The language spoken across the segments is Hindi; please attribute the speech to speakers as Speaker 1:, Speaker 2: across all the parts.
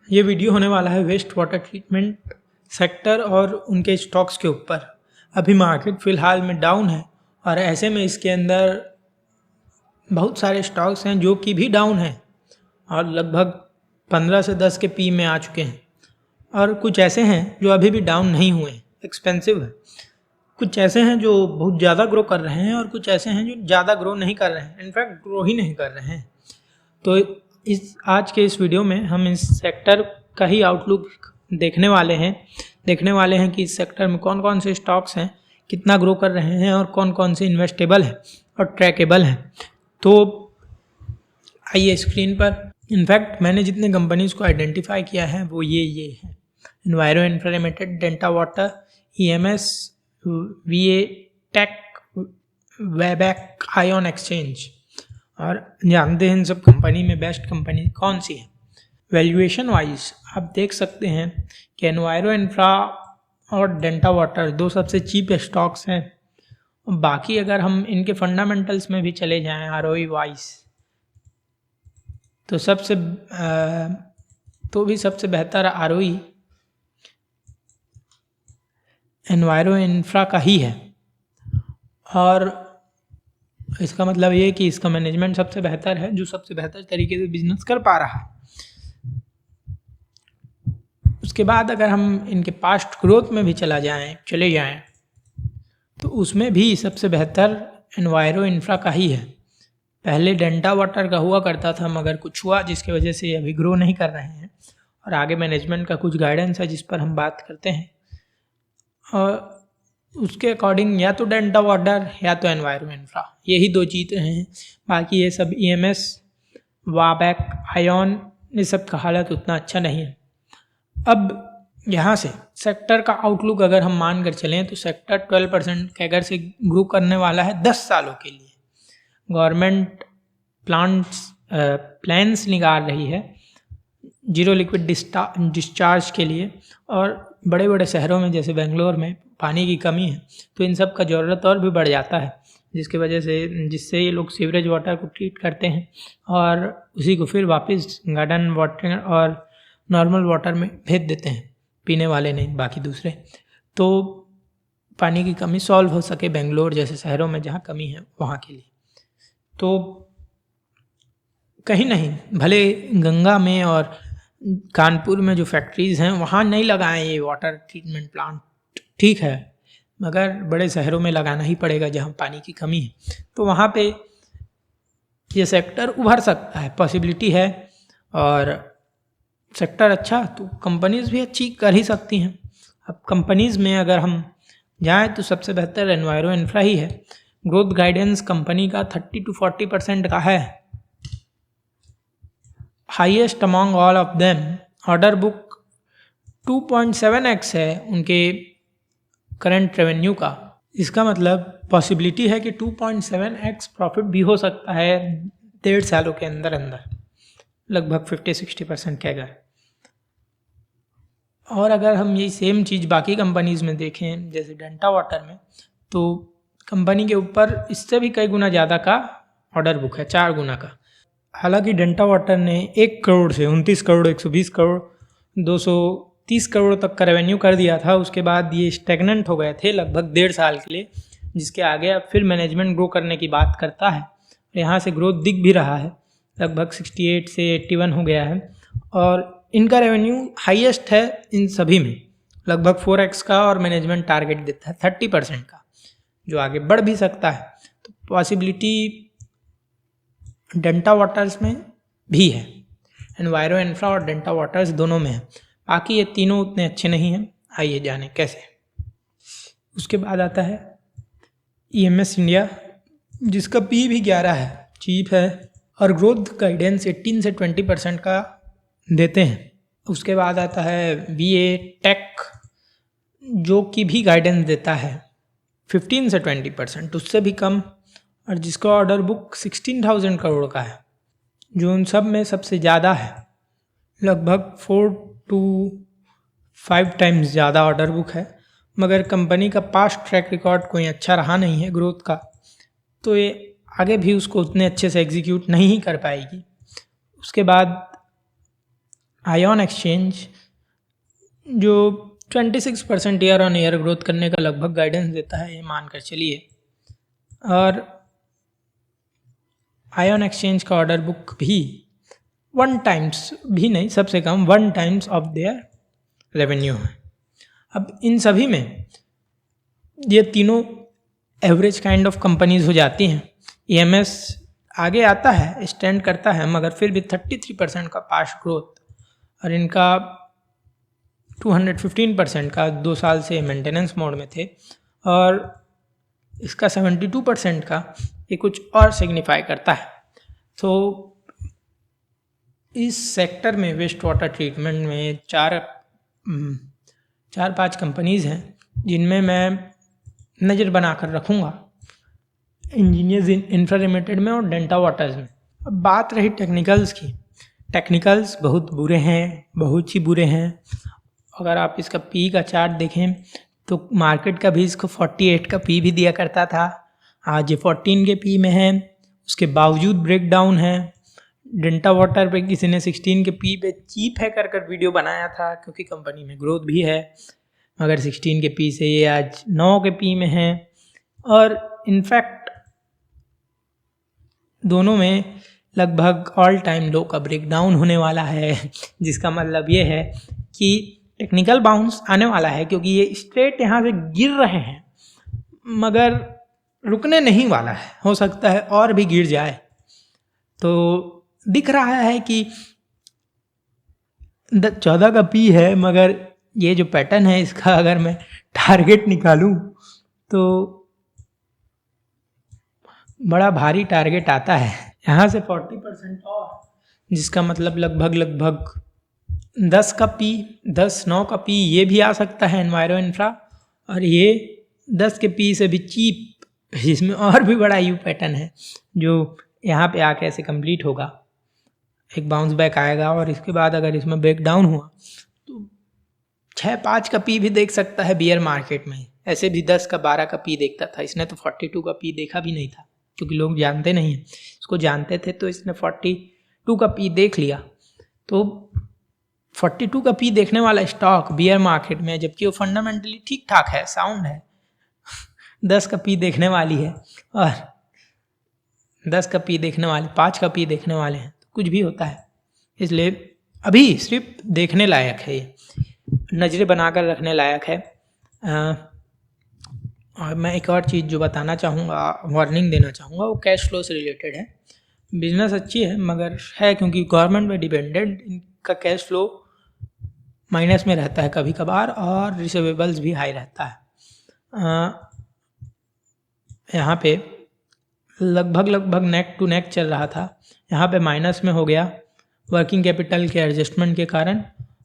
Speaker 1: ये वीडियो होने वाला है वेस्ट वाटर ट्रीटमेंट सेक्टर और उनके स्टॉक्स के ऊपर। अभी मार्केट फ़िलहाल में डाउन है और ऐसे में इसके अंदर बहुत सारे स्टॉक्स हैं जो कि भी डाउन हैं और लगभग 15 से 10 के पी में आ चुके हैं, और कुछ ऐसे हैं जो अभी भी डाउन नहीं हुए हैं, एक्सपेंसिव है। कुछ ऐसे हैं जो बहुत ज़्यादा ग्रो कर रहे हैं और कुछ ऐसे हैं जो ज़्यादा ग्रो नहीं कर रहे हैं, इनफैक्ट ग्रो ही नहीं कर रहे हैं। तो आज के इस वीडियो में हम इस सेक्टर का ही आउटलुक देखने वाले हैं कि इस सेक्टर में कौन कौन से स्टॉक्स हैं, कितना ग्रो कर रहे हैं और कौन कौन से इन्वेस्टेबल हैं और ट्रैकेबल हैं। तो आइए स्क्रीन पर। इनफैक्ट मैंने जितने कंपनीज को आइडेंटिफाई किया है वो ये हैं: Enviro Infra Limited, Delta Water, EMS, VA tech, Wabag, ion exchange. और जानते हैं इन सब कंपनी में बेस्ट कंपनी कौन सी है। वैल्यूएशन वाइज आप देख सकते हैं कि एनवायरो इंफ्रा और डेल्टा वाटर दो सबसे चीप स्टॉक्स हैं। बाकी अगर हम इनके फंडामेंटल्स में भी चले जाएं ROE वाइज तो सबसे बेहतर ROE एनवायरो इंफ्रा का ही है, और इसका मतलब ये कि इसका मैनेजमेंट सबसे बेहतर है, जो सबसे बेहतर तरीके से बिजनेस कर पा रहा है। उसके बाद अगर हम इनके पास्ट ग्रोथ में भी चले जाएं तो उसमें भी सबसे बेहतर एनवायरो इंफ्रा का ही है। पहले डेल्टा वाटर का हुआ करता था, मगर कुछ हुआ जिसकी वजह से अभी ग्रो नहीं कर रहे हैं, और आगे मैनेजमेंट का कुछ गाइडेंस है जिस पर हम बात करते हैं। और उसके अकॉर्डिंग या तो डेल्टा वाटर या तो एनवायरो इंफ्रा, यही दो चीज़ें हैं। बाकी ये सब EMS, वाबैक, आयन, ये सब का हालत उतना अच्छा नहीं है। अब यहाँ से सेक्टर का आउटलुक अगर हम मान कर चलें तो सेक्टर 12% कैगर से ग्रो करने वाला है 10 सालों के लिए। गवर्नमेंट प्लान्स निकाल रही है जीरो लिक्विड डिस्चार्ज के लिए, और बड़े बड़े शहरों में जैसे बेंगलोर में पानी की कमी है तो इन सब का ज़रूरत और भी बढ़ जाता है, जिससे ये लोग सीवरेज वाटर को ट्रीट करते हैं और उसी को फिर वापस गार्डन वाटर और नॉर्मल वाटर में भेज देते हैं, पीने वाले नहीं, बाकी दूसरे। तो पानी की कमी सॉल्व हो सके बेंगलोर जैसे शहरों में जहाँ कमी है वहाँ के लिए। तो कहीं नहीं, भले गंगा में और कानपुर में जो फैक्ट्रीज़ हैं वहाँ नहीं लगाएं ये वाटर ट्रीटमेंट प्लांट, ठीक है, मगर बड़े शहरों में लगाना ही पड़ेगा जहाँ पानी की कमी है। तो वहाँ पे ये सेक्टर उभर सकता है, पॉसिबिलिटी है, और सेक्टर अच्छा तो कंपनीज़ भी अच्छी कर ही सकती हैं। अब कंपनीज़ में अगर हम जाएँ तो सबसे बेहतर एनवायरो इंफ्रा ही है। ग्रोथ गाइडेंस कंपनी का 30 to 40% का है, highest among all of them. Order book 2.7x है उनके करंट रेवेन्यू का। इसका मतलब पॉसिबिलिटी है कि 2.7x प्रॉफिट भी हो सकता है 1.5 सालों के अंदर लगभग 50-60% कैगर। और अगर हम ये सेम चीज़ बाकी कंपनीज़ में देखें जैसे डेल्टा वाटर में, तो कंपनी के ऊपर इससे भी कई गुना ज़्यादा का ऑर्डर बुक है, 4 गुना का। हालांकि डेल्टा वाटर ने 1 करोड़ से 29 करोड़, 120 करोड़, 230 करोड़ तक का रेवेन्यू कर दिया था। उसके बाद ये स्टेगनेंट हो गए थे लगभग 1.5 साल के लिए, जिसके आगे अब फिर मैनेजमेंट ग्रो करने की बात करता है। यहाँ से ग्रोथ दिख भी रहा है, लगभग 68 से 81 हो गया है, और इनका रेवेन्यू हाईएस्ट है इन सभी में, लगभग 4x का, और मैनेजमेंट टारगेट देता है 30% का, जो आगे बढ़ भी सकता है। तो पॉसिबिलिटी डेल्टा वाटर्स में भी है, एनवायरो इंफ्रा और डेल्टा वाटर्स दोनों में है। बाकी ये तीनों उतने अच्छे नहीं हैं, आइए जाने कैसे। उसके बाद आता है EMS इंडिया, जिसका P भी 11 है, चीप है, और ग्रोथ गाइडेंस 18 से 20% का देते हैं। उसके बाद आता है VA टेक, जो कि भी गाइडेंस देता है 15 से 20%, उससे भी कम, और जिसका ऑर्डर बुक 16,000 करोड़ का है, जो उन सब में सबसे ज़्यादा है, लगभग 4 to 5 टाइम्स ज़्यादा ऑर्डर बुक है। मगर कंपनी का पास्ट ट्रैक रिकॉर्ड कोई अच्छा रहा नहीं है ग्रोथ का, तो ये आगे भी उसको उतने अच्छे से एग्जीक्यूट नहीं कर पाएगी। उसके बाद आयन एक्सचेंज जो 26% ईयर ऑन ईयर ग्रोथ करने का लगभग गाइडेंस देता है, ये मानकर चलिए। और आयन एक्सचेंज का ऑर्डर बुक भी 1 टाइम्स भी नहीं, सबसे कम 1 टाइम्स ऑफ देयर रेवेन्यू है। अब इन सभी में ये तीनों एवरेज काइंड ऑफ कंपनीज हो जाती हैं। EMS आगे आता है, स्टैंड करता है, मगर फिर भी 33% का पास्ट ग्रोथ और इनका 215% का 2 साल से मेंटेनेंस मोड में थे, और इसका 72% का ये कुछ और सिग्निफाई करता है। तो इस सेक्टर में वेस्ट वाटर ट्रीटमेंट में 4-5 कंपनीज़ हैं जिनमें मैं नज़र बनाकर रखूँगा, इंजीनियर्स इंफ्रा लिमिटेड में और डेल्टा वाटर्स में। अब बात रही टेक्निकल्स की, टेक्निकल्स बहुत बुरे हैं, बहुत ही बुरे हैं। अगर आप इसका पी का चार्ट देखें तो मार्केट का भी इसको 48 का पी भी दिया करता था, आज ये 14 के पी में है, उसके बावजूद ब्रेक डाउन है। डेल्टा वाटर पे किसी ने 16 के पी पे चीप है कर वीडियो बनाया था, क्योंकि कंपनी में ग्रोथ भी है, मगर 16 के पी से ये आज 9 के पी में है। और इनफैक्ट दोनों में लगभग ऑल टाइम लो का ब्रेक डाउन होने वाला है, जिसका मतलब ये है कि टेक्निकल बाउंस आने वाला है, क्योंकि ये स्ट्रेट यहाँ से गिर रहे हैं मगर रुकने नहीं वाला है, हो सकता है और भी गिर जाए। तो दिख रहा है कि 14 का पी है, मगर ये जो पैटर्न है इसका अगर मैं टारगेट निकालूं तो बड़ा भारी टारगेट आता है यहाँ से 40% और, जिसका मतलब लगभग 10 का पी, 10-9 का पी ये भी आ सकता है एनवायरो इंफ्रा, और ये 10 के पी से भी चीप, जिसमें और भी बड़ा यू पैटर्न है जो यहाँ पे आके ऐसे कंप्लीट होगा, एक बाउंस बैक आएगा और इसके बाद अगर इसमें ब्रेक डाउन हुआ तो 6-5 का पी भी देख सकता है बियर मार्केट में। ऐसे भी 10 का 12 का पी देखता था, इसने तो 42 का पी देखा भी नहीं था, क्योंकि लोग जानते नहीं हैं, इसको जानते थे तो इसने 42 का पी देख लिया। तो 42 का पी देखने वाला स्टॉक बियर मार्केट में, जबकि वो फंडामेंटली ठीक ठाक है, साउंड है, 10 का पी देखने वाली है, और 10 का पी देखने वाले 5 का पी देखने वाले हैं, तो कुछ भी होता है। इसलिए अभी सिर्फ देखने लायक है, ये नज़रें बनाकर रखने लायक है। और मैं एक और चीज़ जो बताना चाहूँगा, वार्निंग देना चाहूँगा, वो कैश फ्लो से रिलेटेड है। बिजनेस अच्छी है मगर है, क्योंकि गवर्नमेंट में डिपेंडेंट, इनका कैश फ्लो माइनस में रहता है कभी कभार, और रिसीवेबल्स भी हाई रहता है। यहाँ पे लगभग नेक टू नेक चल रहा था, यहाँ पे माइनस में हो गया वर्किंग कैपिटल के एडजस्टमेंट के कारण,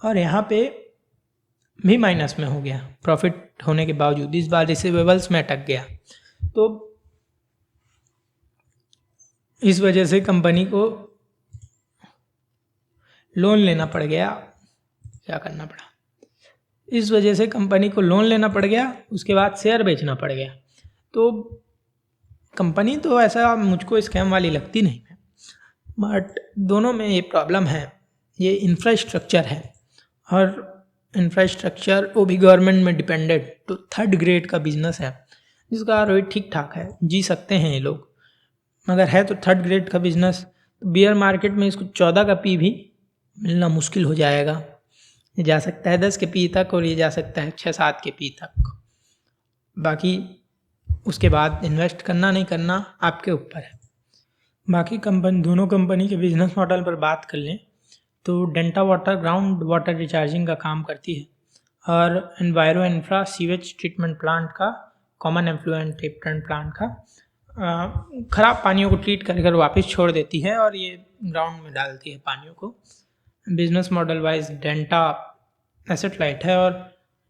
Speaker 1: और यहाँ पे भी माइनस में हो गया प्रॉफिट होने के बावजूद। इस बार रिसीवेबल्स में अटक गया, तो इस वजह से कंपनी को लोन लेना पड़ गया। क्या करना पड़ा, इस वजह से कंपनी को लोन लेना पड़ गया, उसके बाद शेयर बेचना पड़ गया। तो कंपनी तो ऐसा मुझको स्कैम वाली लगती नहीं है, बट दोनों में ये प्रॉब्लम है, ये इंफ्रास्ट्रक्चर है, और इंफ्रास्ट्रक्चर वो भी गवर्नमेंट में डिपेंडेंट, तो 3rd ग्रेड का बिजनेस है, जिसका रेट ठीक ठाक है, जी सकते हैं ये लोग, मगर है तो 3rd ग्रेड का बिजनेस। तो बियर मार्केट में इसको 14 का पी भी मिलना मुश्किल हो जाएगा, ये जा सकता है 10 के पी तक, और ये जा सकता है 6-7 के पी तक। बाकी उसके बाद इन्वेस्ट करना नहीं करना आपके ऊपर है। बाकी दोनों कंपनी के बिजनेस मॉडल पर बात कर लें तो delta water ground water recharging का काम करती है, और enviro infra sewage treatment plant का, कॉमन एफ्लुएंट ट्रीटमेंट प्लांट का ख़राब पानियों को ट्रीट कर वापस छोड़ देती है, और ये ग्राउंड में डालती है पानियों को। Business model wise delta asset light है और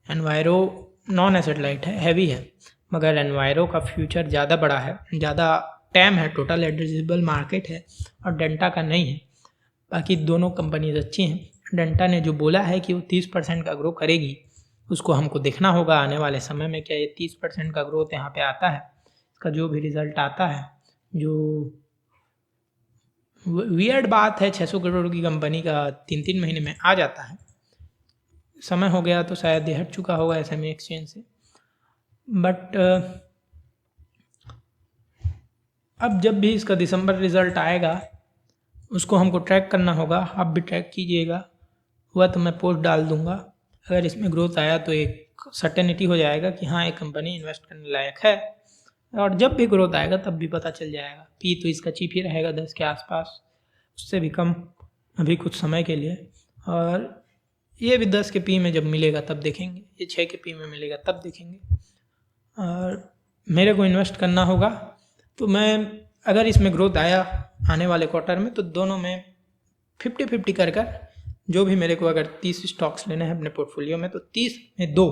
Speaker 1: एनवायरो नॉन एसेट लाइट है, हैवी है, मगर एनवायरो का फ्यूचर ज़्यादा बड़ा है, ज़्यादा टैम है, टोटल एड्रेसेबल मार्केट है, और डेल्टा का नहीं है। बाकी दोनों कंपनीज अच्छी हैं। डेल्टा ने जो बोला है कि वो 30% का ग्रो करेगी, उसको हमको देखना होगा आने वाले समय में, क्या ये 30% का ग्रोथ यहाँ पे आता है। इसका जो भी रिज़ल्ट आता है, जो वियर्ड बात है 600 करोड़ की कंपनी का 3-3 महीने में आ जाता है। समय हो गया तो शायद ये हट चुका होगा एसएमई एक्सचेंज से। बट अब जब भी इसका दिसंबर रिजल्ट आएगा उसको हमको ट्रैक करना होगा, आप भी ट्रैक कीजिएगा। हुआ तो मैं पोस्ट डाल दूंगा। अगर इसमें ग्रोथ आया तो एक सर्टेनिटी हो जाएगा कि हाँ एक कंपनी इन्वेस्ट करने लायक है, और जब भी ग्रोथ आएगा तब भी पता चल जाएगा। पी तो इसका चीप ही रहेगा 10 के आसपास, उससे भी कम अभी कुछ समय के लिए, और ये भी 10 के पी में जब मिलेगा तब देखेंगे, ये 6 के पी में मिलेगा तब देखेंगे। और मेरे को इन्वेस्ट करना होगा तो मैं अगर इसमें ग्रोथ आया आने वाले क्वार्टर में तो दोनों में 50-50 कर कर, जो भी मेरे को अगर 30 स्टॉक्स लेने हैं अपने पोर्टफोलियो में तो 30 में 2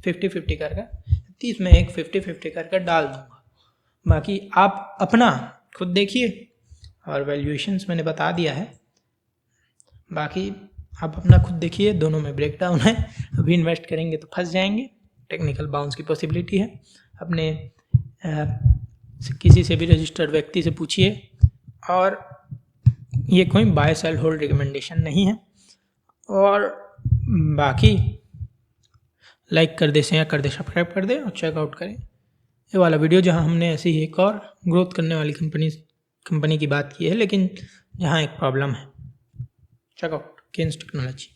Speaker 1: 50-50 कर कर, 30 में 1 50-50 कर कर डाल दूंगा। बाकी आप अपना खुद देखिए, और वैल्यूएशंस मैंने बता दिया है, बाकी आप अपना खुद देखिए। दोनों में ब्रेकडाउन है, अभी इन्वेस्ट करेंगे तो फंस जाएंगे, टेक्निकल बाउंस की पॉसिबिलिटी है। अपने किसी से भी रजिस्टर्ड व्यक्ति से पूछिए, और ये कोई बाय सेल होल्ड रिकमेंडेशन नहीं है। और बाकी लाइक कर दे, शेयर कर दे, सब्सक्राइब कर दे और चेकआउट करें ये वाला वीडियो, जहां हमने ऐसी ही एक और ग्रोथ करने वाली कंपनी की बात की है, लेकिन जहां एक प्रॉब्लम है। Check out Kaynes technology.